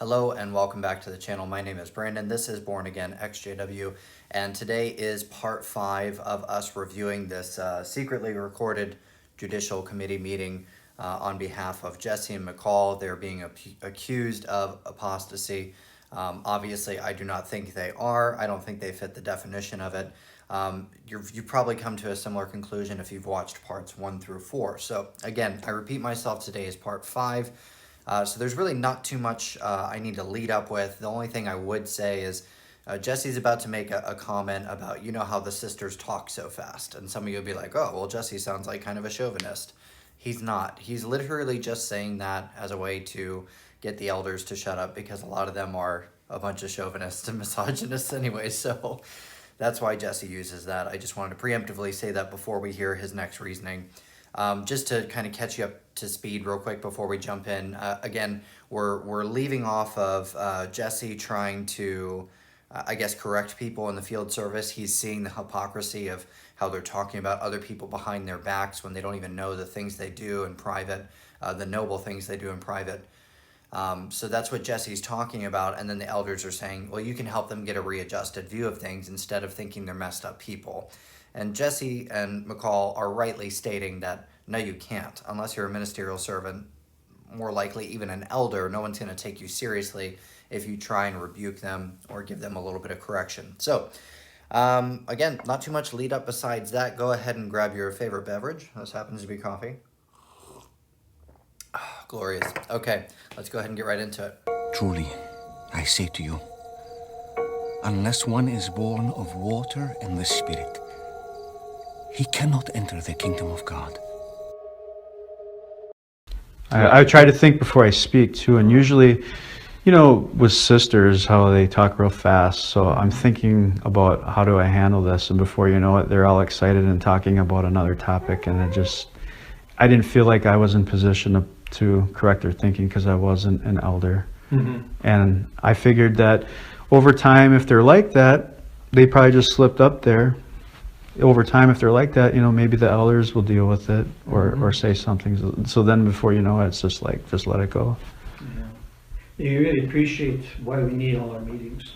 Hello and welcome back to the channel. My name is Brandon. This is Born Again XJW, and today is part 5 of us reviewing this secretly recorded judicial committee meeting on behalf of Jesse and McCall. They're being accused of apostasy. Obviously, I do not think they are. I don't think they fit the definition of it. You've probably come to a similar conclusion if you've watched parts 1 through 4. So again, I repeat myself, today is part 5. So there's really not too much I need to lead up with. The only thing I would say is Jesse's about to make a comment about, you know, how the sisters talk so fast. And some of you will be like, oh, well, Jesse sounds like kind of a chauvinist. He's not. He's literally just saying that as a way to get the elders to shut up, because a lot of them are a bunch of chauvinists and misogynists anyway. So that's why Jesse uses that. I just wanted to preemptively say that before we hear his next reasoning. Just to kind of catch you up to speed real quick before we jump in. Again, we're leaving off of Jesse trying to, I guess, correct people in the field service. He's seeing the hypocrisy of how they're talking about other people behind their backs when they don't even know the things they do in private, the noble things they do in private. So that's what Jesse's talking about, and then the elders are saying, well, you can help them get a readjusted view of things instead of thinking they're messed up people. And Jesse and McCall are rightly stating that, no, you can't. Unless you're a ministerial servant, more likely even an elder, no one's going to take you seriously if you try and rebuke them or give them a little bit of correction. So, again, not too much lead up besides that. Go ahead and grab your favorite beverage. This happens to be coffee. Oh, glorious. Okay, let's go ahead and get right into it. Truly, I say to you, unless one is born of water and the Spirit, he cannot enter the kingdom of God. I try to think before I speak too, and usually, you know, with sisters, how they talk real fast. So I'm thinking about how do I handle this, and before you know it, they're all excited and talking about another topic, and I didn't feel like I was in position to correct their thinking because I wasn't an elder. Mm-hmm. And I figured that over time, if they're like that, they probably just slipped up there. Over time, if they're like that, you know, maybe the elders will deal with it or say something. So then before you know it, it's just like, just let it go. Yeah. You really appreciate why we need all our meetings.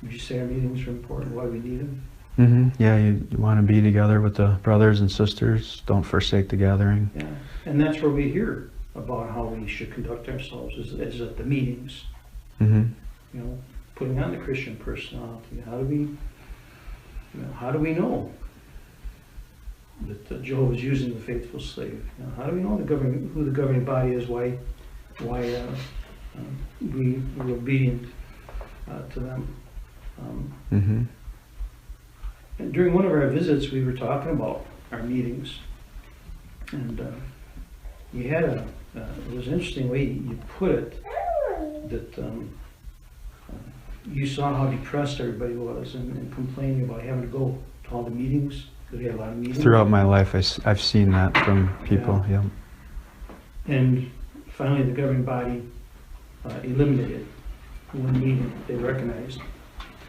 Would you say our meetings are important, why we need them? Mm-hmm. Yeah, you want to be together with the brothers and sisters. Don't forsake the gathering. Yeah, and that's where we hear about how we should conduct ourselves, is at the meetings. Mm-hmm. You know, putting on the Christian personality. How do we know that Jehovah is using the faithful slave? You know, how do we know who the governing body is? Why we're obedient to them? Mm-hmm. And during one of our visits, we were talking about our meetings, and you had it was an interesting way you put it, that you saw how depressed everybody was and complaining about having to go to all the meetings, because we had a lot of meetings. Throughout my life, I've seen that from people, yeah. And finally, the governing body eliminated one meeting. They recognized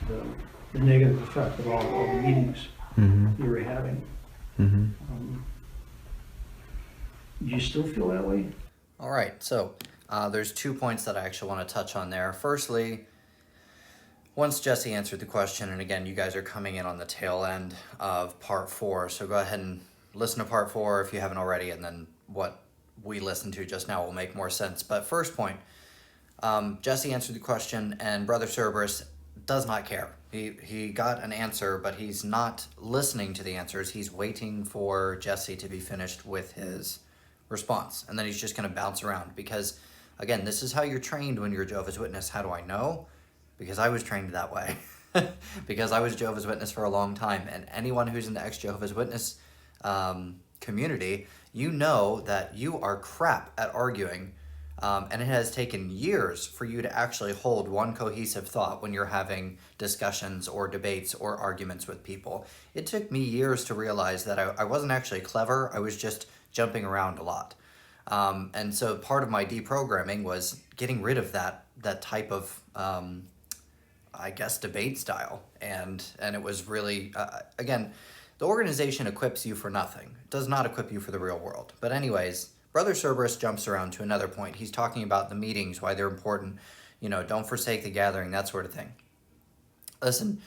the negative effect of all the meetings you were having. Mm-hmm. Do you still feel that way? All right, so there's 2 points that I actually want to touch on there. Firstly, once Jesse answered the question, and again, you guys are coming in on the tail end of part 4, so go ahead and listen to part 4 if you haven't already, and then what we listened to just now will make more sense. But first point, Jesse answered the question, and Brother Cerberus does not care. He got an answer, but he's not listening to the answers. He's waiting for Jesse to be finished with his response, and then he's just going to bounce around, because, again, this is how you're trained when you're a Jehovah's Witness. How do I know? Because I was trained that way. Because I was Jehovah's Witness for a long time, and anyone who's in the ex-Jehovah's Witness community, you know that you are crap at arguing, and it has taken years for you to actually hold one cohesive thought when you're having discussions or debates or arguments with people. It took me years to realize that I wasn't actually clever. I was just jumping around a lot. And so part of my deprogramming was getting rid of that type of, I guess, debate style. And it was really, again, the organization equips you for nothing. It does not equip you for the real world. But anyways, Brother Cerberus jumps around to another point. He's talking about the meetings, why they're important, don't forsake the gathering, that sort of thing. Listen,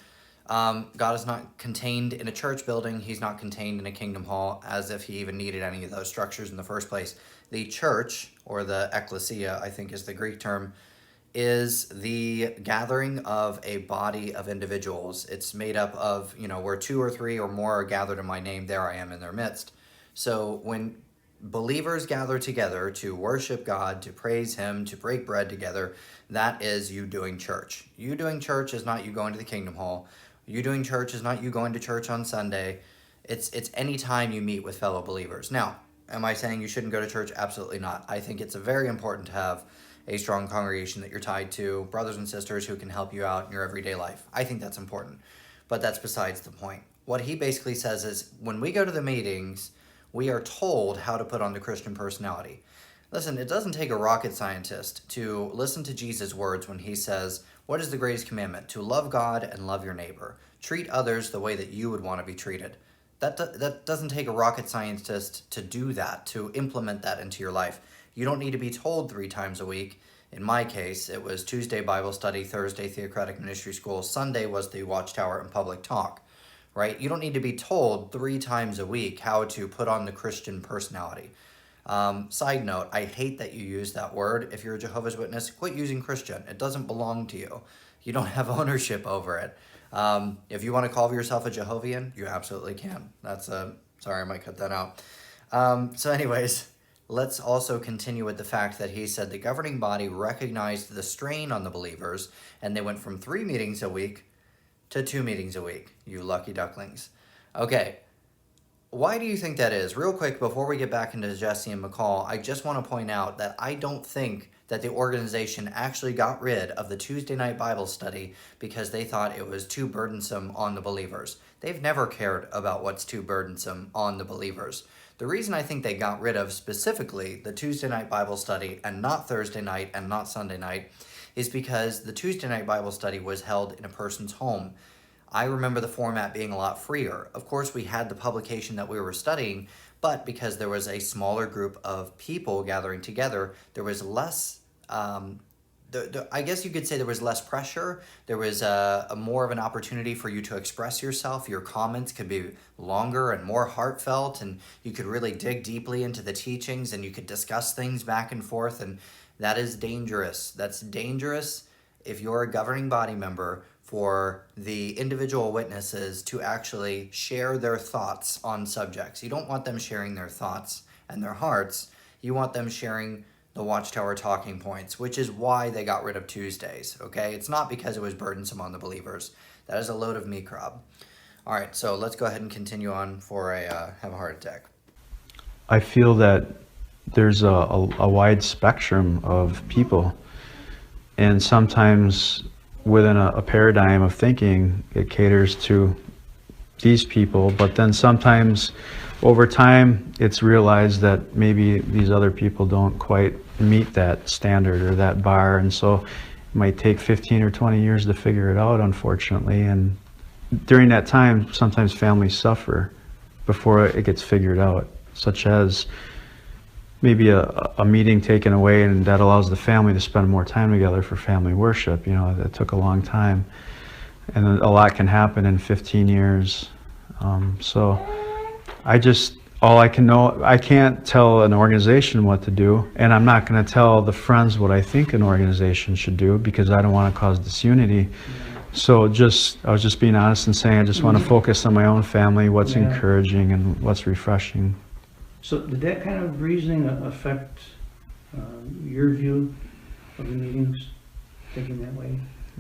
God is not contained in a church building. He's not contained in a kingdom hall, as if he even needed any of those structures in the first place. The church, or the ecclesia, I think is the Greek term, is the gathering of a body of individuals. It's made up of, where 2 or 3 or more are gathered in my name, there I am in their midst. So when believers gather together to worship God, to praise him, to break bread together, that is you doing church. You doing church is not you going to the kingdom hall. You doing church is not you going to church on Sunday. It's any time you meet with fellow believers. Now, am I saying you shouldn't go to church? Absolutely not. I think it's very important to have a strong congregation that you're tied to, brothers and sisters who can help you out in your everyday life. I think that's important, but that's besides the point. What he basically says is when we go to the meetings, we are told how to put on the Christian personality. Listen, it doesn't take a rocket scientist to listen to Jesus' words when he says, what is the greatest commandment? To love God and love your neighbor. Treat others the way that you would want to be treated. That doesn't take a rocket scientist to do that, to implement that into your life. You don't need to be told 3 times a week. In my case, it was Tuesday Bible study, Thursday Theocratic Ministry School, Sunday was the Watchtower and Public Talk, right? You don't need to be told 3 times a week how to put on the Christian personality. Side note, I hate that you use that word. If you're a Jehovah's Witness, quit using Christian. It doesn't belong to you. You don't have ownership over it. If you want to call yourself a Jehovian, you absolutely can. Sorry, I might cut that out. So anyways, let's also continue with the fact that he said the governing body recognized the strain on the believers, and they went from 3 meetings a week to 2 meetings a week. You lucky ducklings. Okay. Why do you think that is? Real quick, before we get back into Jesse and McCall, I just want to point out that I don't think that the organization actually got rid of the Tuesday night Bible study because they thought it was too burdensome on the believers. They've never cared about what's too burdensome on the believers. The reason I think they got rid of specifically the Tuesday night Bible study and not Thursday night and not Sunday night is because the Tuesday night Bible study was held in a person's home. I remember the format being a lot freer. Of course, we had the publication that we were studying, but because there was a smaller group of people gathering together, there was less, I guess you could say there was less pressure. There was a more of an opportunity for you to express yourself. Your comments could be longer and more heartfelt, and you could really dig deeply into the teachings, and you could discuss things back and forth, and that is dangerous. That's dangerous if you're a governing body member for the individual witnesses to actually share their thoughts on subjects. You don't want them sharing their thoughts and their hearts. You want them sharing the Watchtower talking points, which is why they got rid of Tuesdays, okay? It's not because it was burdensome on the believers. That is a load of meat crab. All right, so let's go ahead and continue on before I have a heart attack. I feel that there's a wide spectrum of people, and sometimes within a paradigm of thinking, it caters to these people, but then sometimes over time it's realized that maybe these other people don't quite meet that standard or that bar, and so it might take 15 or 20 years to figure it out, unfortunately, and during that time sometimes families suffer before it gets figured out, such as maybe a meeting taken away, and that allows the family to spend more time together for family worship. That took a long time, and a lot can happen in 15 years. So I can't tell an organization what to do, and I'm not going to tell the friends what I think an organization should do because I don't want to cause disunity. So I was just being honest and saying I just want to focus on my own family, what's encouraging and what's refreshing. So did that kind of reasoning affect your view of the meetings, thinking that way?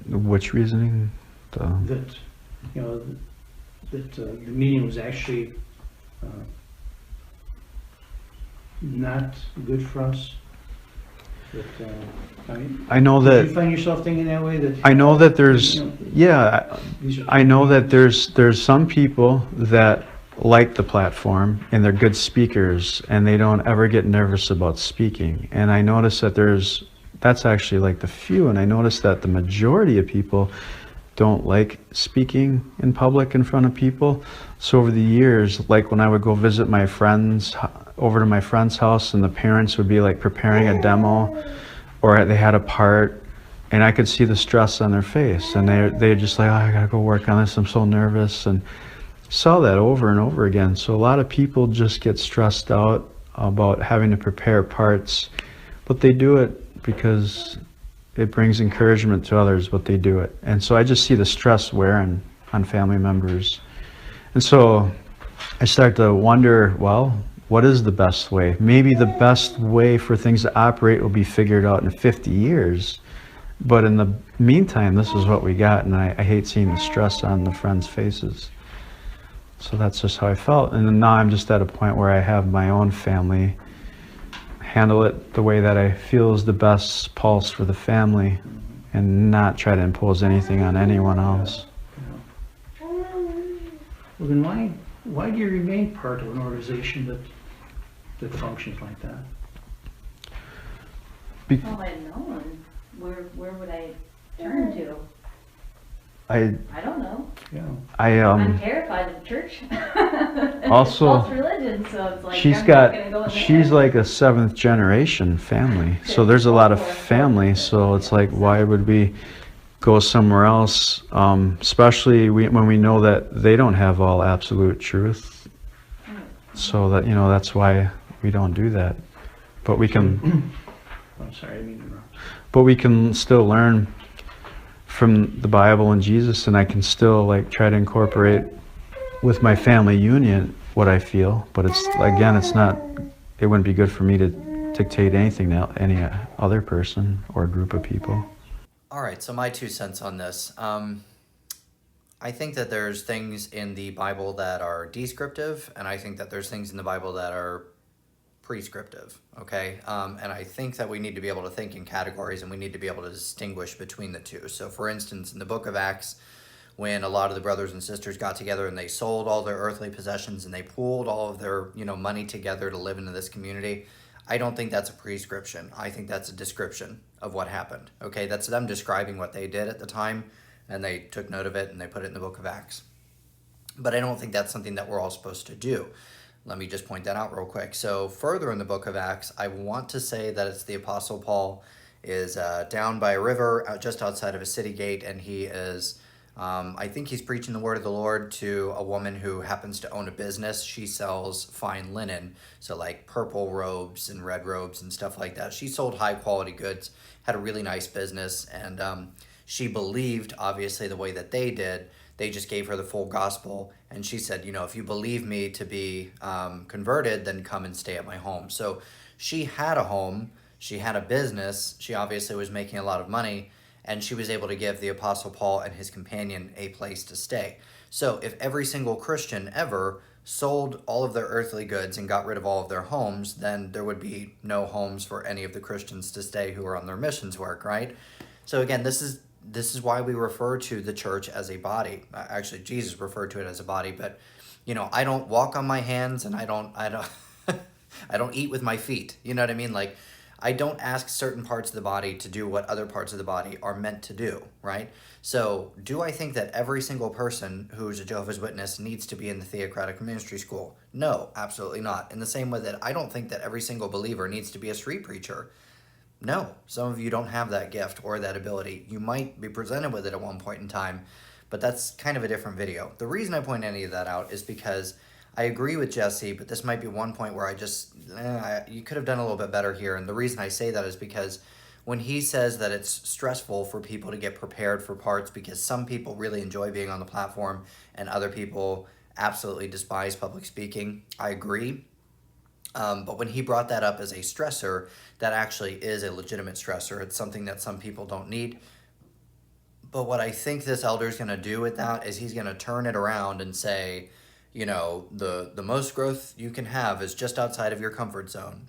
Which reasoning? That the meeting was actually not good for us? I know that. Do you find yourself thinking that way? I know that there's, I know that there's some people that like the platform and they're good speakers and they don't ever get nervous about speaking. And I notice that that's actually like the few, and I notice that the majority of people don't like speaking in public in front of people. So over the years, like when I would go visit my friends over to my friend's house, and the parents would be like preparing a demo, or they had a part, and I could see the stress on their face, and they're just like, oh, I gotta go work on this, I'm so nervous, and saw that over and over again. So a lot of people just get stressed out about having to prepare parts, but they do it because it brings encouragement to others, but they do it. And so I just see the stress wearing on family members. And so I start to wonder, well, what is the best way? Maybe the best way for things to operate will be figured out in 50 years. But in the meantime, this is what we got, and I hate seeing the stress on the friends' faces. So that's just how I felt. And then now I'm just at a point where I have my own family handle it the way that I feel is the best pulse for the family, and not try to impose anything on anyone else. Well, then why do you remain part of an organization that functions like that? If I had known, where would I turn to? I don't know. Yeah. I'm terrified of the church. Also, False religion, so it's like she's I'm not gonna go in she's there. like a 7th generation family, so there's a lot of family, so it's like, why would we go somewhere else, especially when we know that they don't have all absolute truth. So that, that's why we don't do that. But we can I'm sorry, I didn't mean to interrupt. but we can still learn from the Bible and Jesus, and I can still like try to incorporate with my family union what I feel. But it's not, it wouldn't be good for me to dictate anything to any other person or group of people. All right, so my 2 cents on this. I think that there's things in the Bible that are descriptive, and I think that there's things in the Bible that are prescriptive, okay? And I think that we need to be able to think in categories, and we need to be able to distinguish between the two. So for instance, in the book of Acts, when a lot of the brothers and sisters got together and they sold all their earthly possessions and they pooled all of their money together to live into this community, I don't think that's a prescription. I think that's a description of what happened, okay? That's them describing what they did at the time, and they took note of it and they put it in the book of Acts. But I don't think that's something that we're all supposed to do. Let me just point that out real quick. So further in the book of Acts, I want to say that it's the Apostle Paul is down by a river just outside of a city gate, and he is, I think he's preaching the word of the Lord to a woman who happens to own a business. She sells fine linen, so like purple robes and red robes and stuff like that. She sold high quality goods, had a really nice business, and she believed, obviously, the way that they did. They just gave her the full gospel, and she said, if you believe me to be converted, then come and stay at my home. So she had a home, she had a business, she obviously was making a lot of money, and she was able to give the Apostle Paul and his companion a place to stay. So if every single Christian ever sold all of their earthly goods and got rid of all of their homes, then there would be no homes for any of the Christians to stay who are on their missions work, right? So again, this is why we refer to the church as a body. Actually, Jesus referred to it as a body, but I don't walk on my hands, and I don't I don't eat with my feet. You know what I mean? Like, I don't ask certain parts of the body to do what other parts of the body are meant to do, right? So do I think that every single person who's a Jehovah's Witness needs to be in the theocratic ministry school? No, absolutely not. In the same way that I don't think that every single believer needs to be a street preacher. No, some of you don't have that gift or that ability. You might be presented with it at one point in time, but that's kind of a different video. The reason I point any of that out is because I agree with Jesse, but this might be one point where you could have done a little bit better here. And the reason I say that is because when he says that it's stressful for people to get prepared for parts because some people really enjoy being on the platform and other people absolutely despise public speaking, I agree. But when he brought that up as a stressor, that actually is a legitimate stressor. It's something that some people don't need. But what I think this elder is going to do with that is he's going to turn it around and say, the most growth you can have is just outside of your comfort zone,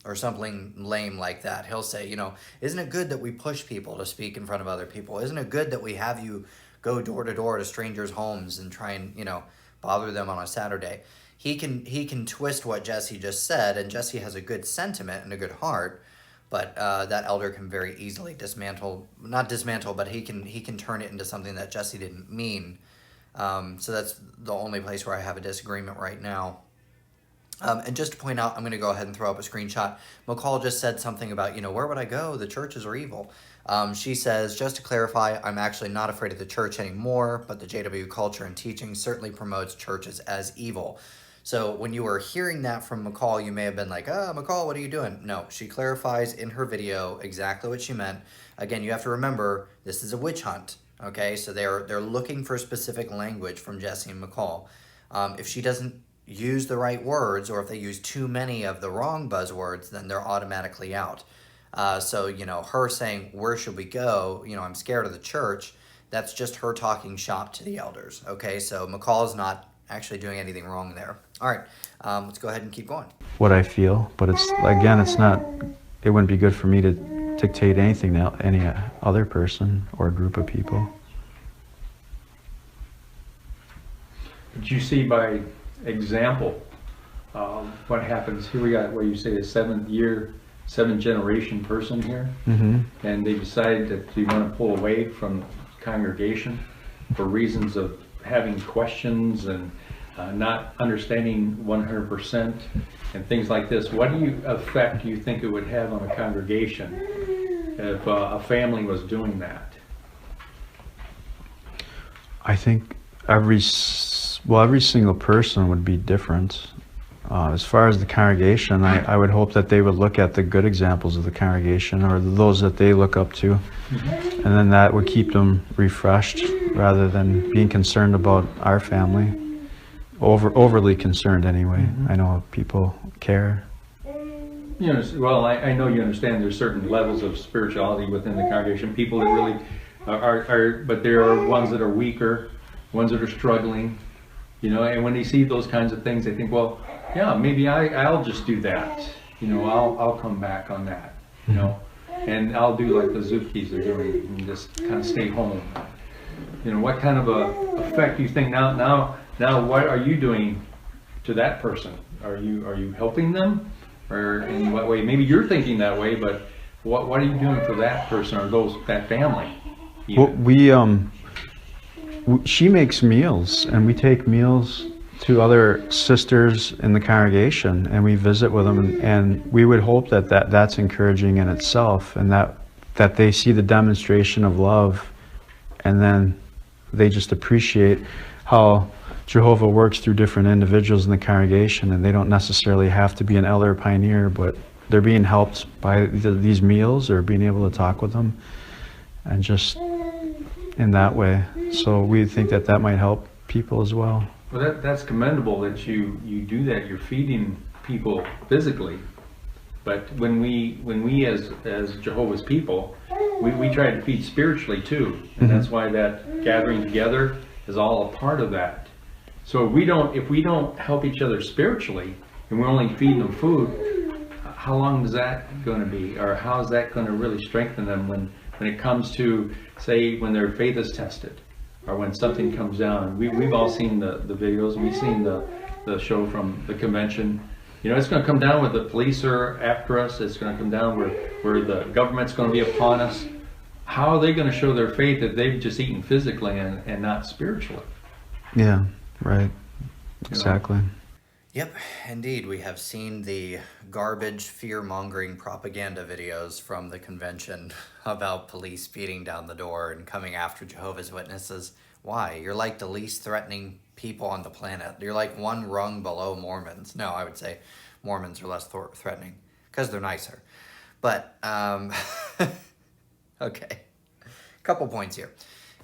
or something lame like that. He'll say, isn't it good that we push people to speak in front of other people? Isn't it good that we have you go door to door to strangers' homes and try and, bother them on a Saturday? He can twist what Jesse just said, and Jesse has a good sentiment and a good heart, but that elder can very easily not dismantle, but he can turn it into something that Jesse didn't mean. So that's the only place where I have a disagreement right now. And just to point out, I'm going to go ahead and throw up a screenshot. McCall just said something about, where would I go? The churches are evil. She says, just to clarify, I'm actually not afraid of the church anymore, but the JW culture and teaching certainly promotes churches as evil. So when you were hearing that from McCall, you may have been like, McCall, what are you doing? No, she clarifies in her video exactly what she meant. Again, you have to remember, this is a witch hunt. Okay, so they're looking for specific language from Jesse and McCall. If she doesn't use the right words, or if they use too many of the wrong buzzwords, then they're automatically out. So, her saying, where should we go? I'm scared of the church. That's just her talking shop to the elders. Okay, so McCall's not actually doing anything wrong there. All right, let's go ahead and keep going. What I feel, but it's not, it wouldn't be good for me to dictate anything to any other person or group of people. But you see by example what happens here. We got where you say a 7th generation person here, and they decide that they want to pull away from congregation for reasons of having questions and not understanding 100% and things like this. What effect do you think it would have on a congregation if a family was doing that? I think every single person would be different. As far as the congregation, I would hope that they would look at the good examples of the congregation, or those that they look up to, and then that would keep them refreshed rather than being concerned about our family. Overly concerned anyway. I know people care. Well, I know you understand there's certain levels of spirituality within the congregation. People that really are, but there are ones that are weaker, ones that are struggling, and when they see those kinds of things, they think, well, yeah, maybe I'll just do that. I'll come back on that, and I'll do like the Zupkis are doing and just kind of stay home. What kind of a effect do you think now what are you doing to that person? Are you helping them, or in what way? Maybe you're thinking that way, but what are you doing for that person or that family? Well, she makes meals, and we take meals to other sisters in the congregation, and we visit with them, and we would hope that's encouraging in itself, and that they see the demonstration of love, and then they just appreciate how Jehovah works through different individuals in the congregation, and they don't necessarily have to be an elder or pioneer, but they're being helped by these meals or being able to talk with them, and just in that way. So we think that might help people as well. Well, that's commendable that you do that. You're feeding people physically, but when we as Jehovah's people, we try to feed spiritually too, and that's why that gathering together is all a part of that. So if we don't help each other spiritually, and we're only feeding them food, how long is that going to be, or how is that going to really strengthen them when it comes to, say, when their faith is tested, or when something comes down? We've all seen the videos, we've seen the show from the convention. It's going to come down where the police are after us. It's going to come down where the government's going to be upon us. How are they going to show their faith if they've just eaten physically and not spiritually? Yeah, right. Exactly. Yep, indeed. We have seen the garbage, fear-mongering propaganda videos from the convention about police beating down the door and coming after Jehovah's Witnesses. Why? You're like the least threatening people on the planet. You're like one rung below Mormons. No, I would say Mormons are less threatening because they're nicer. But, okay. Couple points here.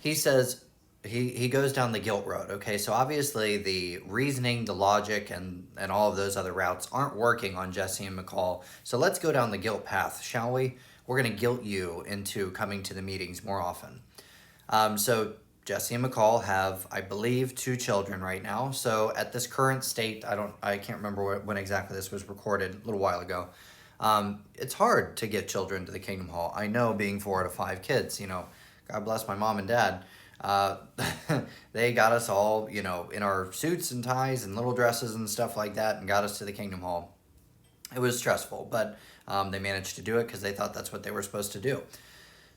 He says, he goes down the guilt road. Okay, so obviously the reasoning, the logic, and all of those other routes aren't working on Jesse and McCall. So let's go down the guilt path, shall we? We're going to guilt you into coming to the meetings more often. So Jesse and McCall have, I believe, 2 children right now. So at this current state, I can't remember when exactly this was recorded, a little while ago. It's hard to get children to the Kingdom Hall. I know, being 4 out of 5 kids, God bless my mom and dad. They got us all, in our suits and ties and little dresses and stuff like that, and got us to the Kingdom Hall. It was stressful, but they managed to do it because they thought that's what they were supposed to do.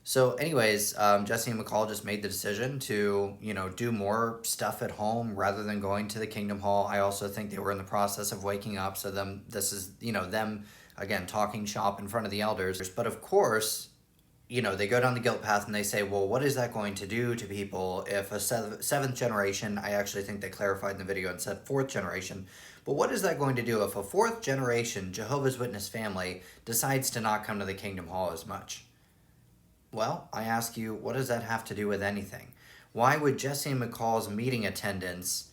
So anyways, Jesse and McCall just made the decision to, do more stuff at home rather than going to the Kingdom Hall. I also think they were in the process of waking up. So this is, them, again, talking shop in front of the elders. But of course, they go down the guilt path and they say, well, what is that going to do to people if a seventh generation, I actually think they clarified in the video and said fourth generation, but what is that going to do if a fourth generation Jehovah's Witness family decides to not come to the Kingdom Hall as much? Well, I ask you, what does that have to do with anything? Why would Jesse and McCall's meeting attendance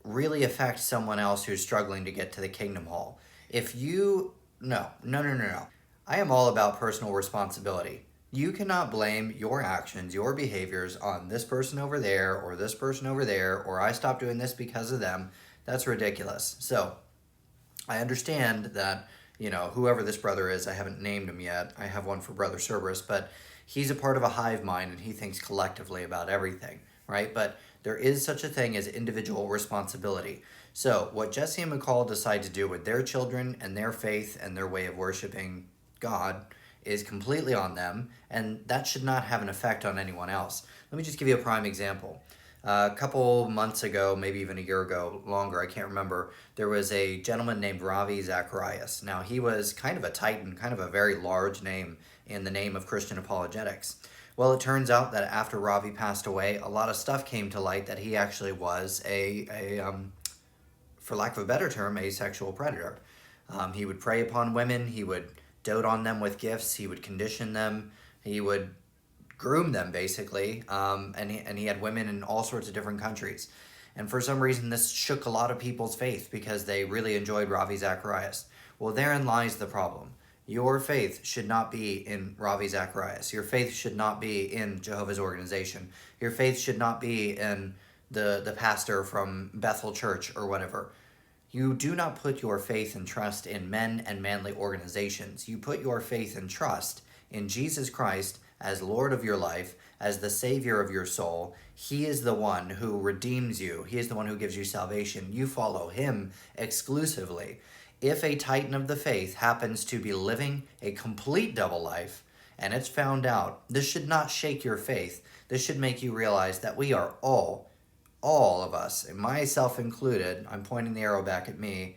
really affect someone else who's struggling to get to the Kingdom Hall? No. I am all about personal responsibility. You cannot blame your actions, your behaviors on this person over there, or this person over there, or I stopped doing this because of them. That's ridiculous. So, I understand that, whoever this brother is, I haven't named him yet. I have one for Brother Cerberus, but he's a part of a hive mind and he thinks collectively about everything, right? But there is such a thing as individual responsibility. So, what Jesse and McCall decide to do with their children and their faith and their way of worshiping God is completely on them, and that should not have an effect on anyone else. Let me just give you a prime example. A couple months ago, maybe even a year ago, longer, I can't remember, there was a gentleman named Ravi Zacharias. Now, he was kind of a titan, kind of a very large name in the name of Christian apologetics. Well, it turns out that after Ravi passed away, a lot of stuff came to light that he actually was for lack of a better term, a sexual predator. He would prey upon women, he would dote on them with gifts, he would condition them, he would groom them basically, and he had women in all sorts of different countries. And for some reason this shook a lot of people's faith because they really enjoyed Ravi Zacharias. Well, therein lies the problem. Your faith should not be in Ravi Zacharias. Your faith should not be in Jehovah's organization. Your faith should not be in the pastor from Bethel Church or whatever. You do not put your faith and trust in men and manly organizations. You put your faith and trust in Jesus Christ as Lord of your life, as the Savior of your soul. He is the one who redeems you. He is the one who gives you salvation. You follow him exclusively. If a titan of the faith happens to be living a complete double life, and it's found out, this should not shake your faith. This should make you realize that we are all of us, and myself included, I'm pointing the arrow back at me,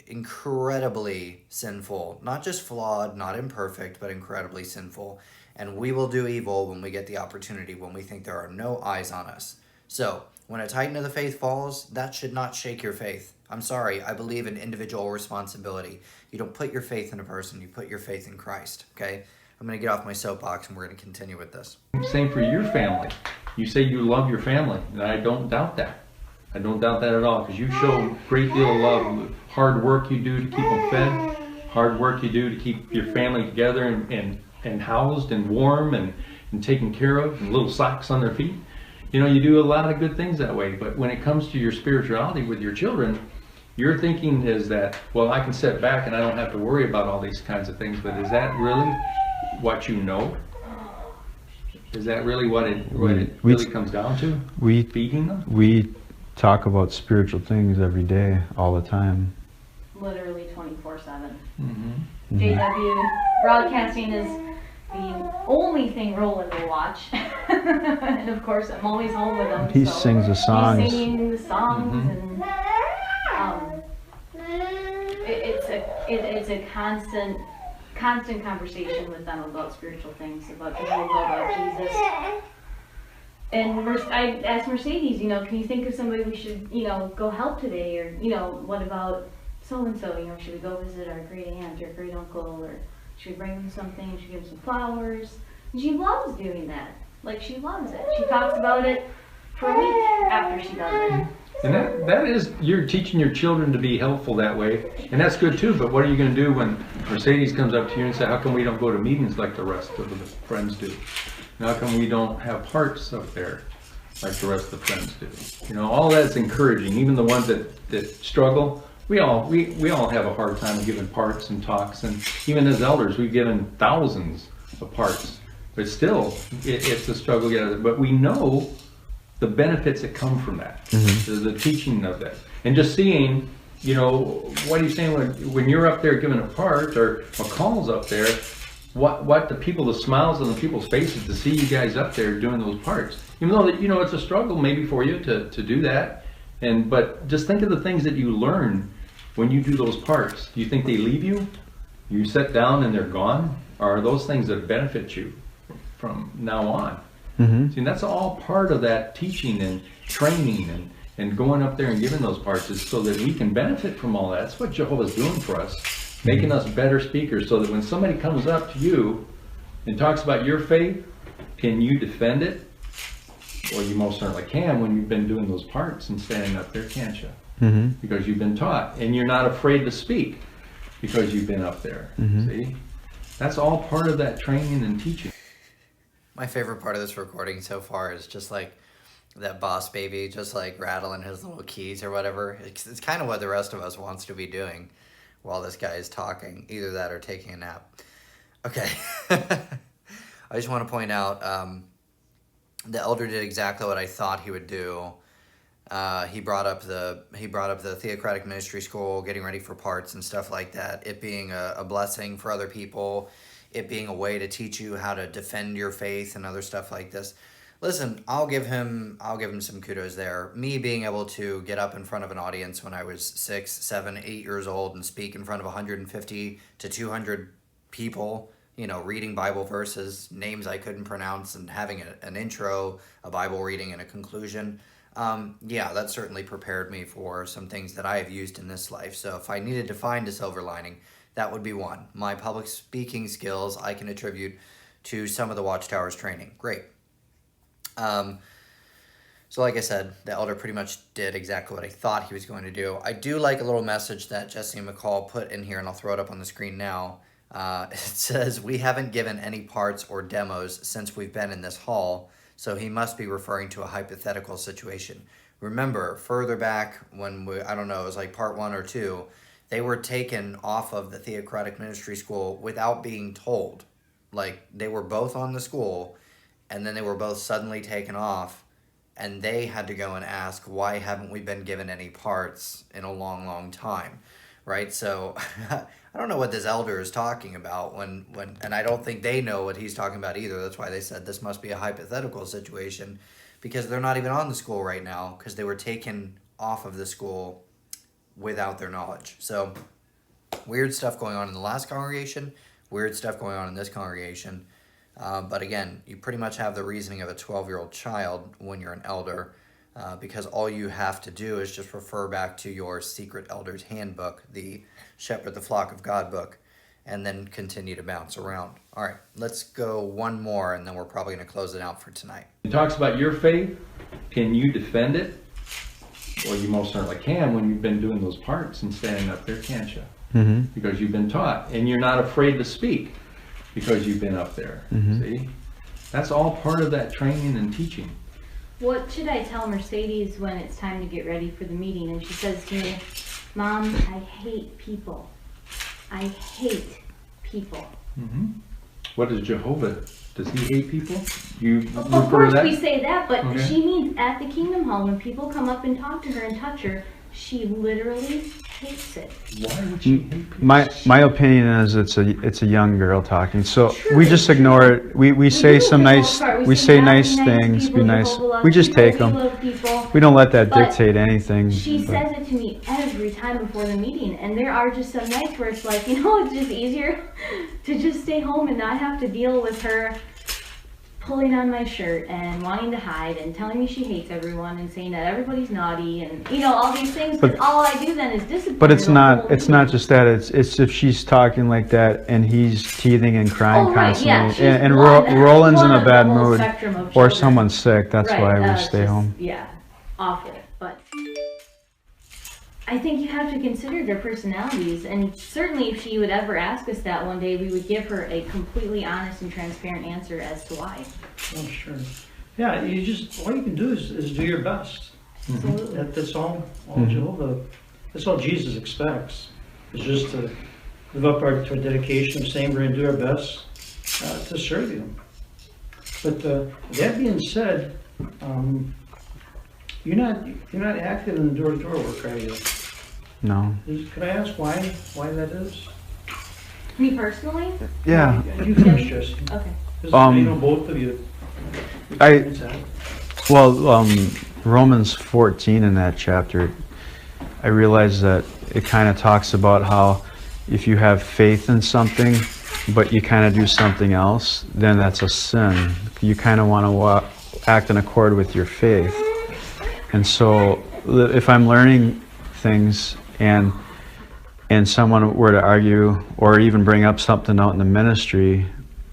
incredibly sinful. Not just flawed, not imperfect, but incredibly sinful. And we will do evil when we get the opportunity, when we think there are no eyes on us. So, when a titan of the faith falls, that should not shake your faith. I'm sorry, I believe in individual responsibility. You don't put your faith in a person, you put your faith in Christ, okay? I'm going to get off my soapbox and we're going to continue with this. Same for your family. You say you love your family, and I don't doubt that. I don't doubt that at all, because you show a great deal of love. Hard work you do to keep them fed, hard work you do to keep your family together and housed and warm and taken care of, and little socks on their feet. You do a lot of good things that way, but when it comes to your spirituality with your children, your thinking is that, well, I can sit back and I don't have to worry about all these kinds of things, but is that really what you know? Is that really what it really comes down to? Feeding them? We talk about spiritual things every day, all the time. Literally 24/7. Mm-hmm. JW broadcasting is the only thing Roland will watch. And of course, I'm always home with him. He sings the songs. He's singing the songs, Mm-hmm. and it's a constant conversation with them about spiritual things, about Jehovah, about Jesus. And I asked Mercedes, can you think of somebody we should, go help today? Or, what about so-and-so? Should we go visit our great aunt or great uncle? Or should we bring them something? Should we give them some flowers? And she loves doing that. Like, she loves it. She talks about it for a week after she does it. And that is, you're teaching your children to be helpful that way, and that's good too, but what are you going to do when Mercedes comes up to you and says, how come we don't go to meetings like the rest of the friends do? And how come we don't have parts up there like the rest of the friends do? All that's encouraging, even the ones that struggle. We all have a hard time giving parts and talks, and even as elders, we've given thousands of parts, but still, it's a struggle to get it. But we know the benefits that come from that, the teaching of that, and just seeing, what are you saying when you're up there giving a part, or McCall's up there, what the people, the smiles on the people's faces to see you guys up there doing those parts. Even though that, you know, it's a struggle maybe for you to do that. But just think of the things that you learn when you do those parts. Do you think they leave you? You sit down and they're gone? Or are those things that benefit you from now on? Mm-hmm. See, and that's all part of that teaching and training and going up there and giving those parts is so that we can benefit from all that. That's what Jehovah's doing for us, making us better speakers so that when somebody comes up to you and talks about your faith, can you defend it? Well, you most certainly can when you've been doing those parts and standing up there, can't you? Mm-hmm. Because you've been taught, and you're not afraid to speak because you've been up there. Mm-hmm. See? That's all part of that training and teaching. My favorite part of this recording so far is just like that boss baby just like rattling his little keys or whatever. It's kind of what the rest of us wants to be doing while this guy is talking. Either that or taking a nap. Okay. I just want to point out the elder did exactly what I thought he would do. He brought up the theocratic ministry school, getting ready for parts and stuff like that. It being a blessing for other people, it being a way to teach you how to defend your faith and other stuff like this. Listen, I'll give him some kudos there. Me being able to get up in front of an audience when I was 6, 7, 8 years old and speak in front of 150 to 200 people, you know, reading Bible verses, names I couldn't pronounce, and having an intro, a Bible reading, and a conclusion. Yeah, that certainly prepared me for some things that I have used in this life. So if I needed to find a silver lining, that would be one. My public speaking skills I can attribute to some of the Watchtower's training. Great. So like I said, the elder pretty much did exactly what I thought he was going to do. I do like a little message that Jesse McCall put in here, and I'll throw it up on the screen now. It says, "We haven't given any parts or demos since we've been in this hall," so he must be referring to a hypothetical situation. Remember, further back when I don't know, it was like part 1 or 2, they were taken off of the theocratic ministry school without being told. Like, they were both on the school, and then they were both suddenly taken off, and they had to go and ask, why haven't we been given any parts in a long, long time, right? So I don't know what this elder is talking about when, and I don't think they know what he's talking about either. That's why they said this must be a hypothetical situation, because they're not even on the school right now because they were taken off of the school without their knowledge. So weird stuff going on in the last congregation, weird stuff going on in this congregation. But again, you pretty much have the reasoning of a 12-year-old child when you're an elder, because all you have to do is just refer back to your secret elder's handbook, the Shepherd the Flock of God book, and then continue to bounce around. All right, let's go one more, and then we're probably going to close it out for tonight. It talks about your faith. Can you defend it? Well, you most certainly can when you've been doing those parts and standing up there, can't you? Mm-hmm. Because you've been taught, and you're not afraid to speak because you've been up there. Mm-hmm. See? That's all part of that training and teaching. What should I tell Mercedes when it's time to get ready for the meeting and she says to me, "Mom, I hate people. I hate people." Mm-hmm. What does Jehovah, does he hate people? You Of refer to course that? we say that, but Okay. she means at the Kingdom Hall when people come up and talk to her and touch her, she literally hates it. Why would she hate people? My opinion is it's a young girl talking. So True. we just ignore it. We say do some for the nice most part. we say "Yeah, nice be things, people, be nice. Jehovah loves We just people, take we them. love people." We don't let that But dictate anything. She but- says it to me every time before the meeting, and there are just some nights where it's like, it's just easier to just stay home and not have to deal with her pulling on my shirt and wanting to hide and telling me she hates everyone and saying that everybody's naughty and all these things. Because But- all I do then is discipline. But it's the not whole it's meeting. not just that. It's if she's talking like that and he's teething and crying Oh, right, constantly, yeah, she's and one- Roland's in one a of the bad whole mood, spectrum of or children. someone's sick. That's Right, why we it's stay just- home. Yeah, awful. But I think you have to consider their personalities, and certainly if she would ever ask us that one day, we would give her a completely honest and transparent answer as to why. Oh, sure. Yeah, all you can do is do your best. Absolutely. That's all Mhm. Jehovah, that's all Jesus expects, is just to live up to our dedication of saying we're going to do our best to serve you. But that being said, you're not active in the door-to-door work, are you? No. Could I ask why that is? Me personally? Yeah. You first, Jesse. Okay. 'Cause Um, I know both of you. I- experience that. Well, Romans 14 in that chapter, I realize that it kind of talks about how if you have faith in something, but you kind of do something else, then that's a sin. You kind of want to act in accord with your faith. And so if I'm learning things and someone were to argue or even bring up something out in the ministry,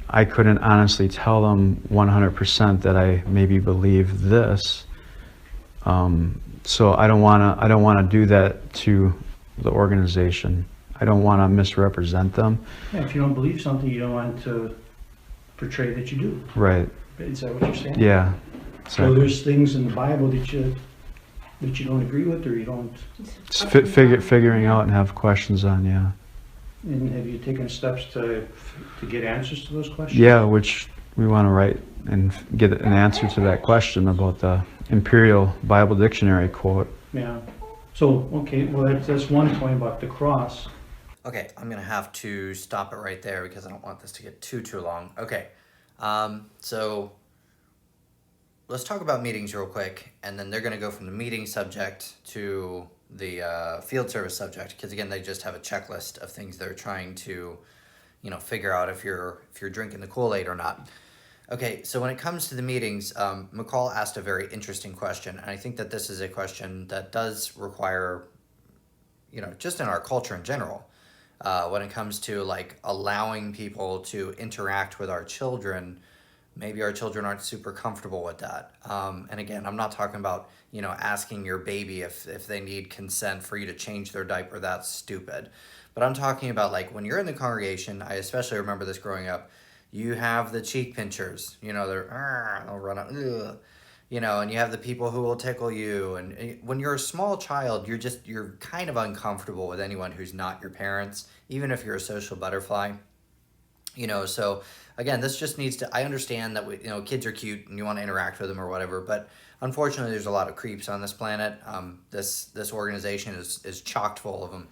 I couldn't honestly tell them 100% that I maybe believe this. So I don't want to do that to the organization. I don't want to misrepresent them. Yeah, if you don't believe something, you don't want to portray that you do. Right. Is that what you're saying? Yeah. So Exactly. there's things in the Bible that you don't agree with, or you don't. Just figuring out and have questions on, yeah. And have you taken steps to get answers to those questions? Yeah, which we want to write and get an answer to that question about the Imperial Bible Dictionary quote. Yeah. So, okay, well, that's one point about the cross. Okay, I'm gonna have to stop it right there because I don't want this to get too long. Okay, so let's talk about meetings real quick, and then they're gonna go from the meeting subject to the field service subject, because again, they just have a checklist of things they're trying to, figure out if you're drinking the Kool-Aid or not. Okay, so when it comes to the meetings, McCall asked a very interesting question, and I think that this is a question that does require, just in our culture in general, when it comes to like allowing people to interact with our children. Maybe our children aren't super comfortable with that. And again, I'm not talking about, asking your baby if they need consent for you to change their diaper. That's stupid. But I'm talking about like when you're in the congregation, I especially remember this growing up, you have the cheek pinchers, they'll run up, ugh, and you have the people who will tickle you. And when you're a small child, you're kind of uncomfortable with anyone who's not your parents, even if you're a social butterfly. So again, this just needs to, I understand that kids are cute and you want to interact with them or whatever, but unfortunately there's a lot of creeps on this planet. This organization is chocked full of them.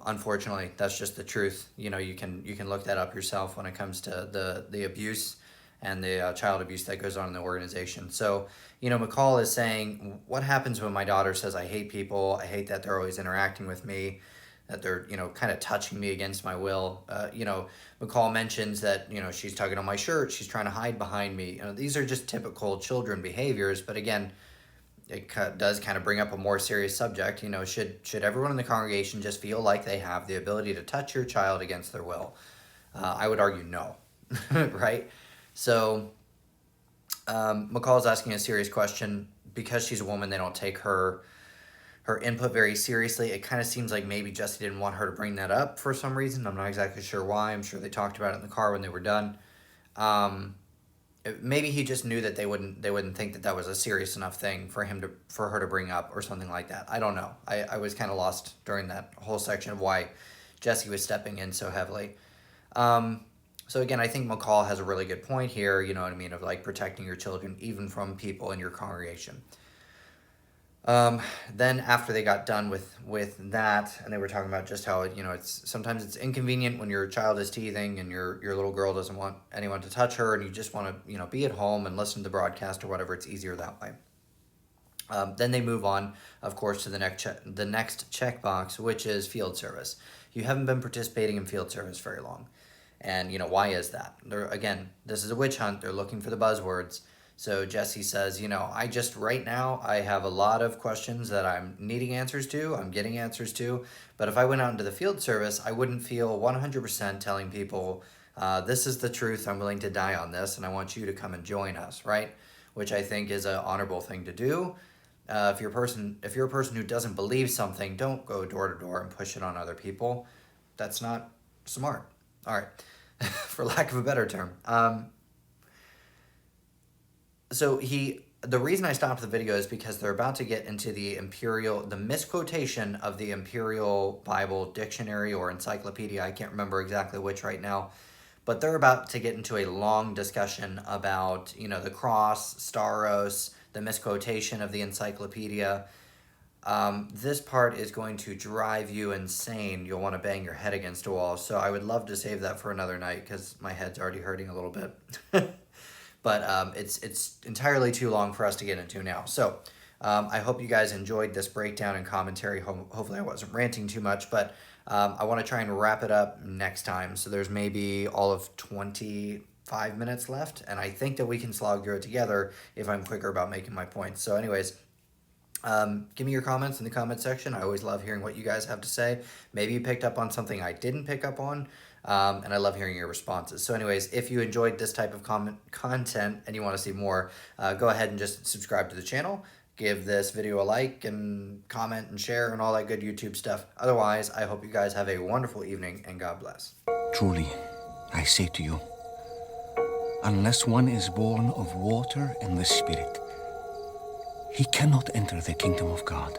Unfortunately, that's just the truth. You can look that up yourself when it comes to the abuse and the child abuse that goes on in the organization. So, McCall is saying, what happens when my daughter says, I hate people, I hate that they're always interacting with me, that they're, kind of touching me against my will. McCall mentions that, she's tugging on my shirt, she's trying to hide behind me. These are just typical children behaviors, but again, it does kind of bring up a more serious subject. Should everyone in the congregation just feel like they have the ability to touch your child against their will? I would argue no, right? So McCall's asking a serious question. Because she's a woman, they don't take her input very seriously. It kind of seems like maybe Jesse didn't want her to bring that up for some reason. I'm not exactly sure why. I'm sure they talked about it in the car when they were done. Maybe he just knew that they wouldn't think that was a serious enough thing for her to bring up or something like that. I don't know. I was kind of lost during that whole section of why Jesse was stepping in so heavily. So again, I think McCall has a really good point here, you know what I mean, of like protecting your children even from people in your congregation. Then after they got done with that, and they were talking about just how, sometimes it's inconvenient when your child is teething and your little girl doesn't want anyone to touch her and you just want to, be at home and listen to the broadcast or whatever. It's easier that way. Then they move on, of course, to the next checkbox, which is field service. You haven't been participating in field service very long. And, why is that? Again, this is a witch hunt. They're looking for the buzzwords. So Jesse says, right now I have a lot of questions that I'm needing answers to, I'm getting answers to, but if I went out into the field service, I wouldn't feel 100% telling people, this is the truth, I'm willing to die on this, and I want you to come and join us, right? Which I think is an honorable thing to do. If you're a person who doesn't believe something, don't go door to door and push it on other people. That's not smart. All right, for lack of a better term. So the reason I stopped the video is because they're about to get into the misquotation of the Imperial Bible Dictionary or Encyclopedia. I can't remember exactly which right now, but they're about to get into a long discussion about, the cross, staros, the misquotation of the encyclopedia. This part is going to drive you insane. You'll want to bang your head against a wall. So I would love to save that for another night because my head's already hurting a little bit. But it's entirely too long for us to get into now. So I hope you guys enjoyed this breakdown and commentary. Hopefully I wasn't ranting too much, but I want to try and wrap it up next time. So there's maybe all of 25 minutes left, and I think that we can slog through it together if I'm quicker about making my points. So anyways, give me your comments in the comment section. I always love hearing what you guys have to say. Maybe you picked up on something I didn't pick up on, and I love hearing your responses. So anyways, if you enjoyed this type of content and you want to see more, go ahead and just subscribe to the channel. Give this video a like and comment and share and all that good YouTube stuff. Otherwise, I hope you guys have a wonderful evening and God bless. Truly, I say to you, unless one is born of water and the Spirit, he cannot enter the kingdom of God.